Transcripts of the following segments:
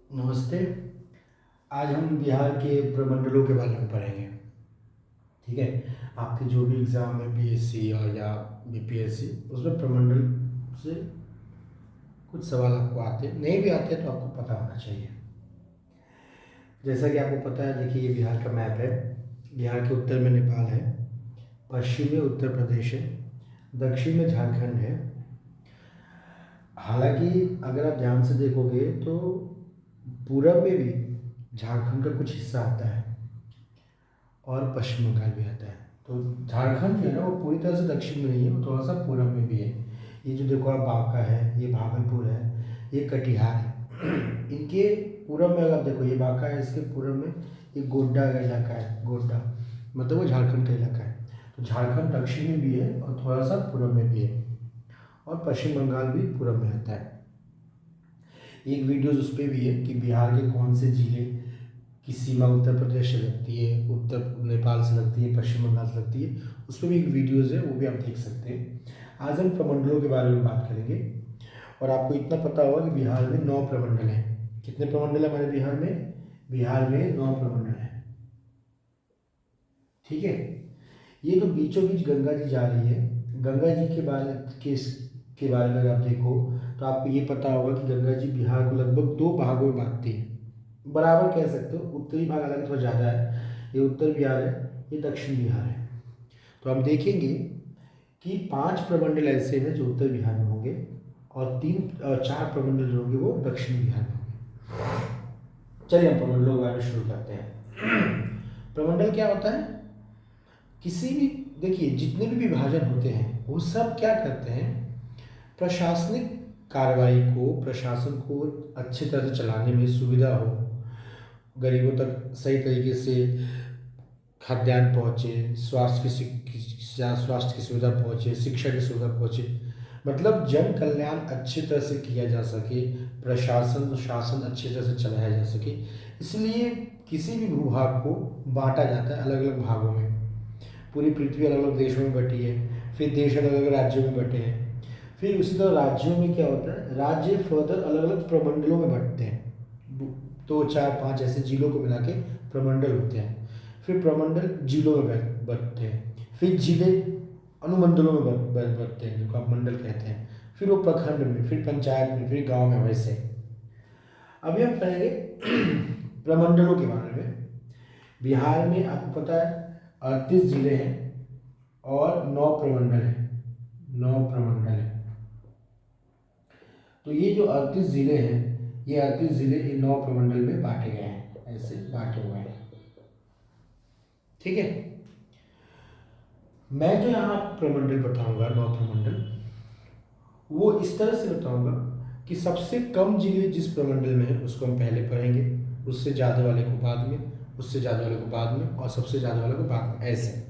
नमस्ते। आज हम बिहार के प्रमंडलों के बारे में पढ़ेंगे। ठीक है। आपके जो भी एग्ज़ाम है पीएससी और या बीपीएससी, उसमें प्रमंडल से कुछ सवाल आपको आते हैं, नहीं भी आते तो आपको पता होना चाहिए। जैसा कि आपको पता है, देखिए ये बिहार का मैप है। बिहार के उत्तर में नेपाल है, पश्चिम में उत्तर प्रदेश है, दक्षिण में झारखंड है। हालांकि अगर आप ध्यान से देखोगे तो पूरब में भी झारखंड का कुछ हिस्सा आता है और पश्चिम बंगाल भी आता है। तो झारखंड जो है ना, वो पूरी तरह से दक्षिण में नहीं है, वो थोड़ा सा पूरब में भी है। ये जो देखो आप, बांका है, ये भागलपुर है, ये कटिहार है। इनके पूरब में अगर आप देखो, ये बांका है, इसके पूरब में ये गोड्डा का इलाका है। गोड्डा मतलब वो झारखंड का इलाका है। तो झारखंड दक्षिण में भी है और थोड़ा सा पूरब में भी है, और पश्चिम बंगाल भी पूरब में आता है। एक वीडियोज उस पर भी है कि बिहार के कौन से जिले की सीमा उत्तर प्रदेश से लगती है, उत्तर नेपाल से लगती है, पश्चिम बंगाल से लगती है। उस पर भी एक वीडियोज़ है, वो भी आप देख सकते हैं। आज हम प्रमंडलों के बारे में बात करेंगे। और आपको इतना पता होगा कि बिहार में 9 प्रमंडल हैं। कितने प्रमंडल है हमारे बिहार में? बिहार में 9 प्रमंडल हैं। ठीक है। ये तो बीचों बीच गंगा जी जा रही है। गंगा जी के बारे में अगर आप देखो तो आपको ये पता होगा कि गंगा जी बिहार को लगभग 2 भागों में बांटती है। बराबर कह सकते हो, उत्तरी भाग हालांकि थोड़ा ज़्यादा है। ये उत्तर बिहार है, ये दक्षिण बिहार है। तो हम देखेंगे कि 5 प्रमंडल ऐसे हैं जो उत्तर बिहार में होंगे, और 4 प्रमंडल जो होंगे वो दक्षिण बिहार में होंगे। चलिए हम प्रमंडलों के बारे में शुरू करते हैं। प्रमंडल क्या होता है? किसी भी, देखिए जितने भी विभाजन होते हैं वो सब क्या करते हैं, प्रशासनिक कार्रवाई को, प्रशासन को अच्छी तरह से चलाने में सुविधा हो, गरीबों तक सही तरीके से खाद्यान्न पहुँचे, स्वास्थ्य की सुविधा पहुँचे, शिक्षा की सुविधा पहुँचे, मतलब जन कल्याण अच्छी तरह से किया जा सके, प्रशासन शासन अच्छी तरह से चलाया जा सके। इसलिए किसी भी भूभाग को बांटा जाता है अलग अलग भागों में। पूरी पृथ्वी अलग अलग देशों में बटी है, फिर देश अलग अलग राज्यों में बटे हैं। फिर उसी तरह राज्यों में क्या होता है, राज्य फर्दर अलग अलग प्रमंडलों में बंटते हैं। 2 4 5 ऐसे जिलों को मिला के प्रमंडल होते हैं। फिर प्रमंडल जिलों में बंटते हैं, फिर जिले अनुमंडलों में बंटते हैं, जिनको आप मंडल कहते हैं। फिर वो प्रखंड में, फिर पंचायत में, फिर गांव में, वैसे। अभी हम पढ़ेंगे प्रमंडलों के बारे में। बिहार में आपको पता है 38 जिले हैं और 9 प्रमंडल हैं। 9 प्रमंडल हैं। तो ये जो 38 जिले हैं, ये 38 जिले इन 9 प्रमंडल में बांटे गए हैं, ऐसे बांटे हुए हैं। ठीक है। मैं जो यहाँ आपको प्रमंडल बताऊंगा, 9 प्रमंडल, वो इस तरह से बताऊंगा कि सबसे कम जिले जिस प्रमंडल में है उसको हम पहले पढ़ेंगे, उससे ज़्यादा वाले को बाद में, उससे ज़्यादा वाले को बाद में, और सबसे ज़्यादा वाले को बाद में, ऐसे।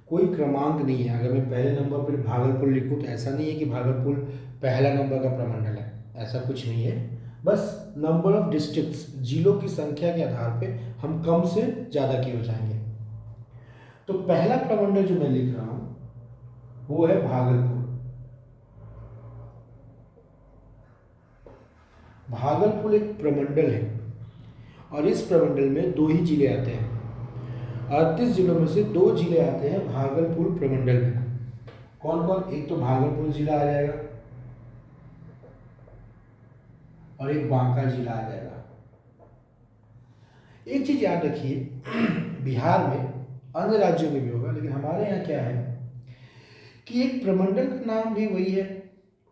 कोई क्रमांक नहीं है। अगर मैं पहले नंबर पर भागलपुर लिखूँ तो ऐसा नहीं है कि भागलपुर पहला नंबर का प्रमंडल है, ऐसा कुछ नहीं है। बस नंबर ऑफ डिस्ट्रिक्ट्स, जिलों की संख्या के आधार पे हम कम से ज़्यादा की हो जाएंगे। तो पहला प्रमंडल जो मैं लिख रहा हूँ वो है भागलपुर। भागलपुर एक प्रमंडल है, और इस प्रमंडल में 2 ही जिले आते हैं। 38 जिलों में से 2 जिले आते हैं भागलपुर प्रमंडल में। कौन कौन? एक तो भागलपुर जिला आ जाएगा, और एक बांका जिला आ जाएगा। एक चीज याद रखिए, बिहार में, अन्य राज्यों में भी होगा, लेकिन हमारे यहाँ क्या है कि एक प्रमंडल का नाम भी वही है,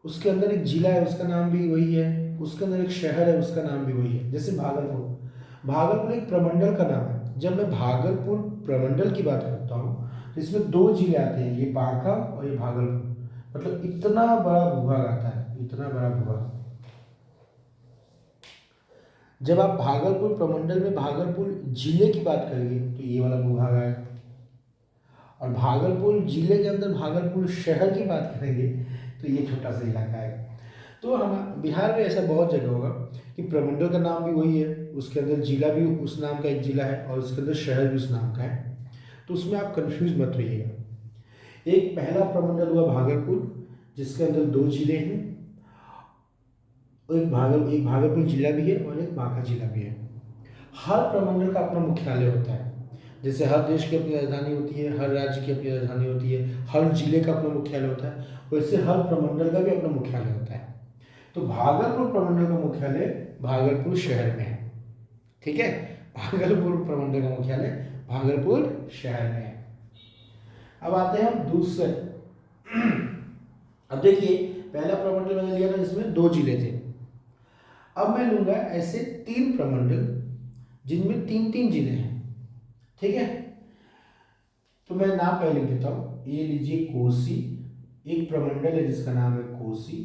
उसके अंदर एक जिला है उसका नाम भी वही है, उसके अंदर एक शहर है उसका नाम भी वही है। जैसे भागलपुर, भागलपुर एक प्रमंडल का नाम है। जब मैं भागलपुर प्रमंडल की बात करता हूँ तो इसमें 2 जिले आते हैं, ये बांका और ये भागलपुर। मतलब इतना बड़ा भूभाग आता है, इतना बड़ा भूभाग। जब आप भागलपुर प्रमंडल में भागलपुर जिले की बात करेंगे तो ये वाला भूभाग आएगा, और भागलपुर जिले के अंदर भागलपुर शहर की बात करेंगे तो ये छोटा सा इलाका आएगा। तो हम बिहार में ऐसा बहुत जगह होगा कि प्रमंडल का नाम भी वही है, उसके अंदर जिला भी उस नाम का एक जिला है, और उसके अंदर शहर भी उस नाम का है। तो उसमें आप कंफ्यूज मत होइएगा। एक पहला प्रमंडल हुआ भागलपुर, जिसके अंदर 2 जिले हैं, एक भागलपुर जिला भी है और एक बांका जिला भी है। हर प्रमंडल का अपना मुख्यालय होता है। जैसे हर देश की अपनी राजधानी होती है, हर राज्य की अपनी राजधानी होती है, हर जिले का अपना मुख्यालय होता है, वैसे हर प्रमंडल का भी अपना मुख्यालय होता है। तो भागलपुर प्रमंडल का मुख्यालय भागलपुर शहर में है। ठीक है, भागलपुर प्रमंडल का मुख्यालय भागलपुर शहर में है। अब आते हैं हम दूसरे। अब देखिए, पहला प्रमंडल मैंने लिया था जिसमें 2 जिले थे। अब मैं लूंगा ऐसे 3 प्रमंडल जिनमें 3-3 जिले हैं। ठीक है, तो मैं नाम पहले लिख देता हूं। ये लीजिए कोसी, एक प्रमंडल है जिसका नाम है कोसी।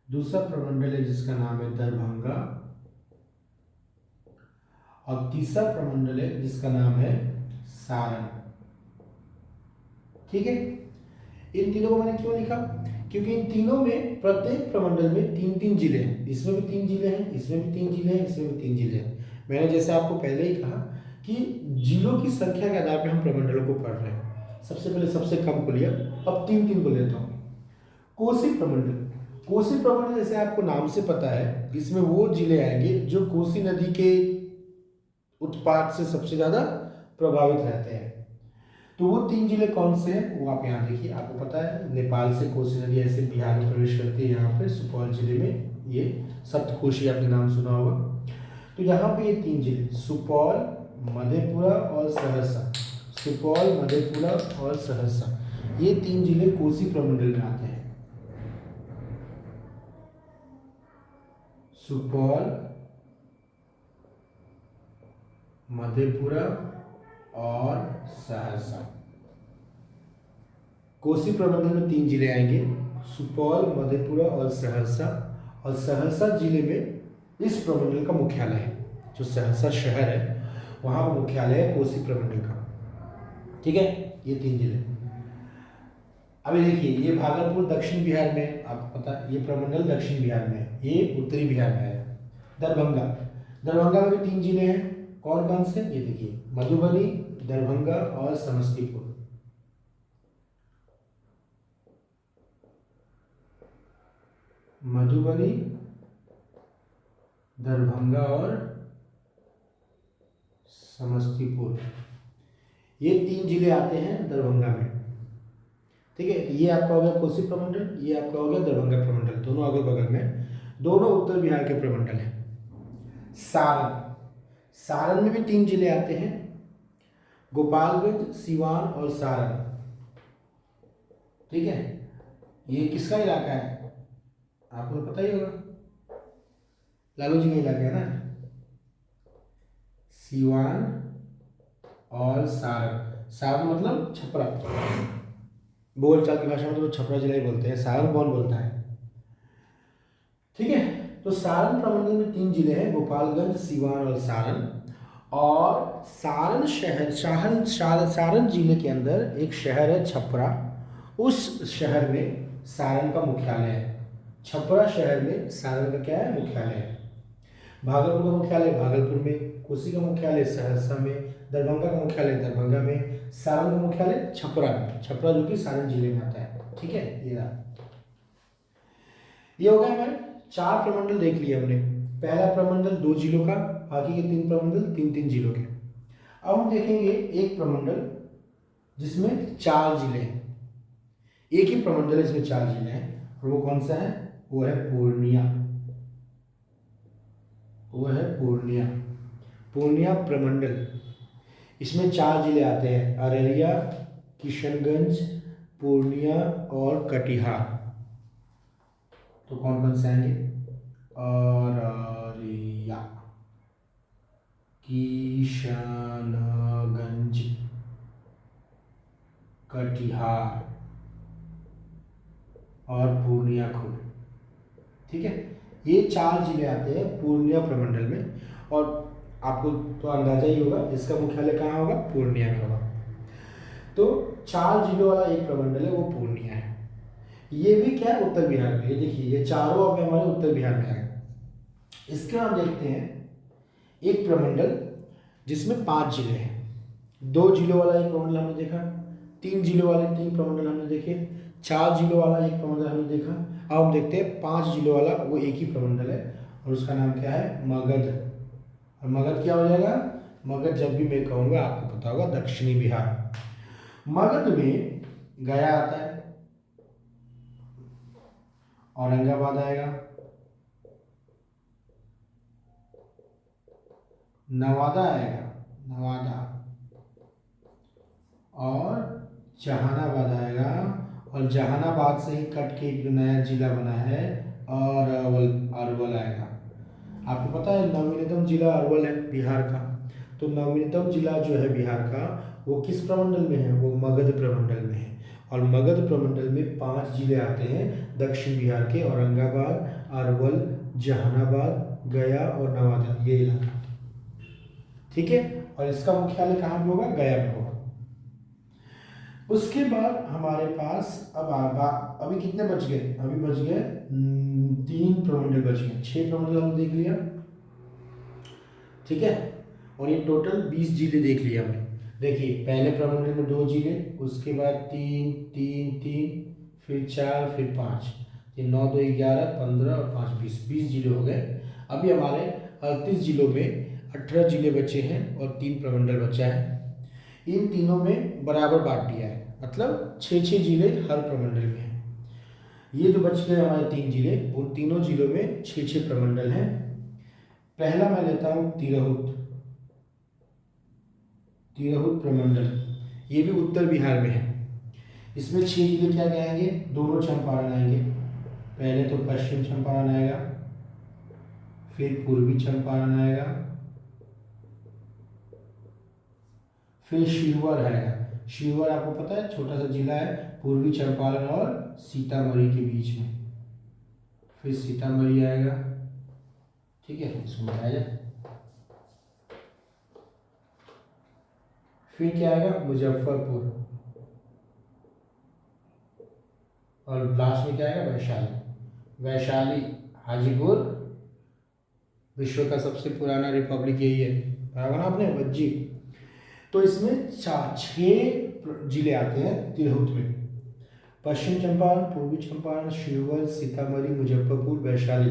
दूसरा प्रमंडल है जिसका नाम है दरभंगा। और तीसरा प्रमंडल है जिसका नाम है सारण। ठीक है, इन तीनों को मैंने क्यों लिखा? क्योंकि इन तीनों में प्रत्येक प्रमंडल में 3-3 जिले हैं। इसमें भी 3 जिले हैं, इसमें भी 3 जिले हैं, इसमें भी 3 जिले हैं। मैंने जैसे आपको पहले ही कहा कि जिलों की संख्या के आधार पर हम प्रमंडलों को पढ़ रहे हैं। सबसे पहले सबसे कम को लिया, अब 3-3 को लेता हूँ। कोसी प्रमंडल। कोसी प्रमंडल जैसे आपको नाम से पता है, इसमें वो जिले आएंगे जो कोसी नदी के उत्पाद से सबसे ज्यादा प्रभावित रहते हैं। तो वो 3 जिले कौन से हैं वो आप यहाँ देखिए। आपको पता है नेपाल से कोसी नदी ऐसे बिहार में प्रवेश करती है। यहाँ पे सुपौल जिले में ये सप्तकोशी आपने नाम सुना होगा। तो यहाँ पे ये 3 जिले सुपौल, मधेपुरा और सहरसा, सुपौल, मधेपुरा और सहरसा, ये 3 जिले कोसी प्रमंडल में आते हैं। सुपौल, मधेपुरा और सहरसा। कोसी प्रमंडल में 3 जिले आएंगे, सुपौल, मधेपुरा और सहरसा। और सहरसा जिले में इस प्रमंडल का मुख्यालय है। जो सहरसा शहर है वहाँ पर मुख्यालय है कोसी प्रमंडल का। ठीक है, ये 3 जिले। अभी देखिए, ये भागलपुर दक्षिण बिहार में, आपको पता है ये प्रमंडल दक्षिण बिहार में है, ये उत्तरी बिहार में है। दरभंगा, दरभंगा में भी 3 जिले हैं। कौन कौन से? ये देखिए, मधुबनी, दरभंगा और समस्तीपुर। मधुबनी, दरभंगा और समस्तीपुर, ये 3 जिले आते हैं दरभंगा में। ठीक है, ये आपका हो गया कोसी प्रमंडल, ये आपका हो गया दरभंगा प्रमंडल, दोनों अगल बगल में, दोनों उत्तर बिहार के प्रमंडल हैं। सारण, सारण में भी 3 जिले आते हैं, गोपालगंज, सिवान और सारण। ठीक है, ये किसका इलाका है आपको तो पता ही होगा, लालू जी का इलाका है ना। सिवान और सारण, सारण मतलब छपरा, बोलचाल की भाषा में तो छपरा जिला ही बोलते हैं, सारण कौन बोलता है। ठीक है, तो सारण प्रमंडल में 3 जिले हैं, गोपालगंज, सिवान और सारण। और सारण शहर, सारण जिले के अंदर एक शहर है छपरा, उस शहर में सारण का मुख्यालय है। छपरा शहर में सारण का क्या है? मुख्यालय है। भागलपुर का मुख्यालय भागलपुर में, कोसी का मुख्यालय सहरसा में, दरभंगा का मुख्यालय दरभंगा में, सारण का मुख्यालय छपरा में, छपरा जो कि सारण जिले में आता है। ठीक है, ये हो गया हमारे 4 प्रमंडल देख लिए हमने। पहला प्रमंडल 2 जिलों का, बाकी के 3 प्रमंडल 3-3 जिलों के। अब हम देखेंगे एक प्रमंडल जिसमें 4 जिले हैं। एक ही प्रमंडल है जिसमें 4 जिले हैं, और वो कौन सा है? वो है पूर्णिया। वो है पूर्णिया, पूर्णिया प्रमंडल। इसमें 4 जिले आते हैं, अररिया, किशनगंज, पूर्णिया और कटिहार। तो कौन कौन से आएंगे? अररिया, किशनगंज, कटिहार और पूर्णिया खुर्द। ठीक है, ये 4 जिले आते हैं पूर्णिया प्रमंडल में। और आपको तो अंदाजा ही होगा इसका मुख्यालय कहाँ होगा? पूर्णिया में होगा। तो 4 जिलों वाला एक प्रमंडल है, वो पूर्णिया है। ये भी क्या है? उत्तर बिहार में। ये देखिए, ये चारों अब हमारे उत्तर बिहार में आए। इसके बाद देखते हैं एक प्रमंडल जिसमें 5 जिले हैं। 2 जिलों वाला एक प्रमंडल हमने देखा, 3 जिलों वाले 3 प्रमंडल हमने देखे, 4 जिलों वाला एक प्रमंडल हमने देखा। अब हम देखते हैं 5 जिलों वाला, वो एक ही प्रमंडल है और उसका नाम क्या है, मगध। और मगध क्या हो जाएगा, मगध जब भी मैं कहूँगा आपको पता होगा दक्षिणी बिहार। मगध में गया आता है, औरंगाबाद आएगा, नवादा आएगा, नवादा, और जहानाबाद आएगा, और जहानाबाद से ही कट के एक जो नया जिला बना है और अरवल आएगा। आपको पता है नवीनतम जिला अरवल है बिहार का। तो नवीनतम जिला जो है बिहार का वो किस प्रमंडल में है, वो मगध प्रमंडल में है। और मगध प्रमंडल में 5 जिले आते हैं दक्षिण बिहार के, औरंगाबाद, अरवल, जहानाबाद, गया और नवादा, ये इलाका। ठीक है, और इसका मुख्यालय कहाँ पे होगा, गया में होगा। उसके बाद हमारे पास अभी कितने बच गए, अभी बच गए 3 प्रमंडल बच गए, 6 प्रमंडल हमने देख लिया। ठीक है, और ये टोटल 20 जिले देख लिए हमने। देखिए पहले प्रमंडल में 2 जिले, उसके बाद 3 3 3, फिर 4, फिर 5, 3 9 2 11 15 और 5 20 जिले हो गए। अभी हमारे 38 जिलों में 18 जिले बचे हैं और 3 प्रमंडल बचा है। इन तीनों में बराबर बांट दिया है, मतलब 6 जिले हर प्रमंडल में हैं। ये जो बच गए हमारे 3 जिले, उन तीनों जिलों में 6 प्रमंडल हैं। पहला मैं लेता हूँ तिरहुत, तिरहुत प्रमंडल, ये भी उत्तर बिहार में है। इसमें 6 जिले क्या क्या आएंगे, दोनों चंपारण आएंगे। पहले तो पश्चिम चंपारण आएगा, फिर पूर्वी चंपारण आएगा, फिर शिवहर आएगा। शिवहर आपको पता है छोटा सा जिला है पूर्वी चंपारण और सीतामढ़ी के बीच में, फिर सीतामढ़ी आएगा। ठीक है, इसको बताया जाए। फिर क्या आएगा, मुजफ्फरपुर, और लास्ट में क्या आएगा, वैशाली। वैशाली, हाजीपुर, विश्व का सबसे पुराना रिपब्लिक यही है, बराबर ना आपने वज्जी। तो इसमें 6 जिले आते हैं तिरहुत में, पश्चिम चंपारण, पूर्वी चंपारण, शिवहर, सीतामढ़ी, मुजफ्फरपुर, वैशाली।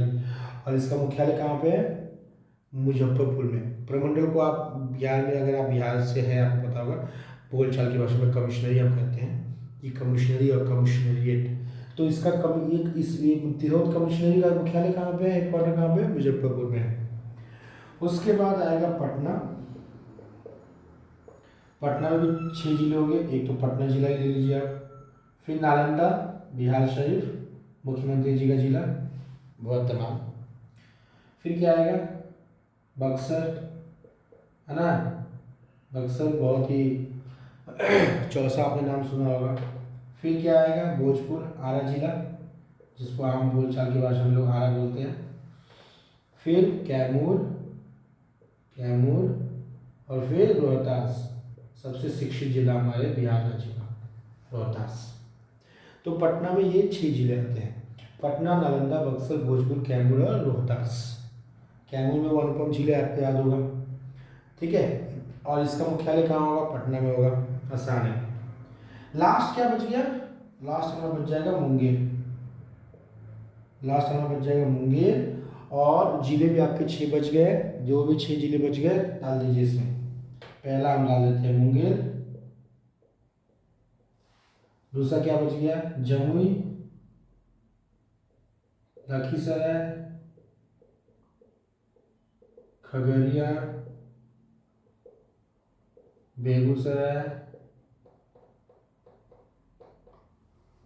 और इसका मुख्यालय कहाँ पे है, मुजफ्फरपुर में। प्रमंडल को आप बिहार में, अगर आप बिहार से हैं आपको पता होगा, बोलचाल की भाषा में कमिश्नरी हम कहते हैं, ये कमिश्नरी और कमिश्नरिएट। तो इसका इस तिरहुत कमिश्नरी का मुख्यालय कहाँ पे है, हेडक्वार्टर कहाँ पे है, मुजफ्फरपुर में है। उसके बाद आएगा पटना। पटना में भी 6 जिले हो गए, एक तो पटना जिला ही ले लीजिए आप। फिर नालंदा, बिहार शरीफ, मुख्यमंत्री जी का जिला, बहुत तमाम। फिर क्या आएगा, बक्सर, है ना, बक्सर बहुत ही चौसा आपने नाम सुना होगा। फिर क्या आएगा, भोजपुर, आरा जिला, जिसको आम बोलचाल की भाषा में लोग आरा बोलते हैं। फिर कैमूर, कैमूर, और फिर रोहतास, सबसे शिक्षित जिला हमारे बिहार राज्य का, रोहतास। तो पटना में ये 6 जिले आते हैं, पटना, नालंदा, बक्सर, भोजपुर, कैमूर और रोहतास। कैमूर में वो अनुपम झील है, आपको याद होगा। ठीक है, और इसका मुख्यालय कहाँ होगा, पटना में होगा, आसान है। लास्ट क्या बच गया, लास्ट हमारा बच जाएगा मुंगेर, लास्ट हमारा बच जाएगा मुंगेर। और जिले भी आपके 6 बच गए, जो भी 6 जिले बच गए डाल दीजिए इसमें। पहला हम डाल देते हैं मुंगेर, दूसरा क्या बच गया, जमुई, लखीसराय, खगड़िया, बेगूसराय,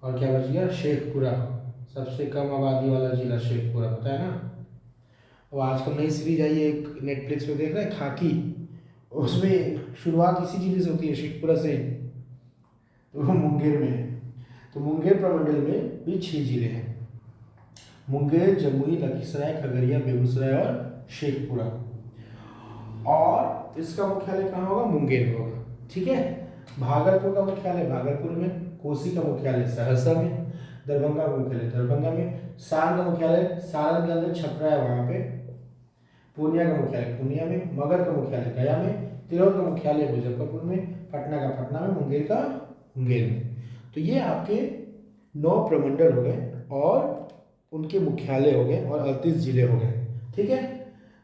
और क्या बच गया, शेखपुरा, सबसे कम आबादी वाला जिला शेखपुरा, पता है ना। और आजकल नई सीरीज आई है एक नेटफ्लिक्स पे, देख रहे हैं, खाकी, उसमें शुरुआत इसी जिले से होती है, शेखपुरा से, तो वो मुंगेर में है। तो मुंगेर प्रमंडल में भी 6 जिले हैं, मुंगेर, जमुई, लखीसराय, खगड़िया, बेगूसराय और शेखपुरा। और इसका मुख्यालय कहाँ होगा, मुंगेर में होगा। ठीक है, भागलपुर का मुख्यालय भागलपुर में, कोसी का मुख्यालय सहरसा में, दरभंगा का मुख्यालय दरभंगा में, सारण का मुख्यालय सारण के अंदर छपरा है वहाँ पे, पूर्णिया का मुख्यालय पूर्णिया में, मगध का मुख्यालय गया में, तिरहुत का मुख्यालय मुजफ्फरपुर में, पटना का पटना में, मुंगेर का मुंगेर में। तो ये आपके 9 प्रमंडल हो गए और उनके मुख्यालय हो गए और 38 जिले हो गए। ठीक है,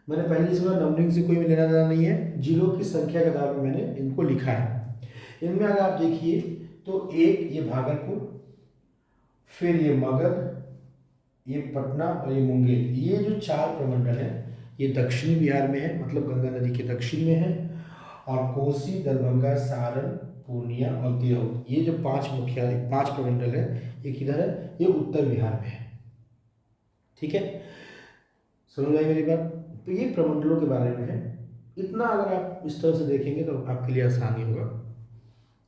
मैंने पहले ही बोला नंबरिंग से कोई भी लेना देना नहीं है, जिलों की संख्या के आधार पर मैंने इनको लिखा है। इनमें अगर आप देखिए तो एक ये भागलपुर, फिर ये मगध, ये पटना और ये मुंगेर, ये जो 4 प्रमंडल हैं ये दक्षिणी बिहार में है, मतलब गंगा नदी के दक्षिण में है। और कोसी, दरभंगा, सारण, पूर्णिया और तिरहुत, ये जो 5 मुख्यालय 5 प्रमंडल है ये किधर है, ये उत्तर बिहार में है। ठीक है, समझ आई मेरी बात। तो ये प्रमंडलों के बारे में है। इतना अगर आप इस तरह से देखेंगे तो आपके लिए आसानी होगा।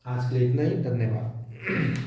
आज के लिए इतना ही, धन्यवाद।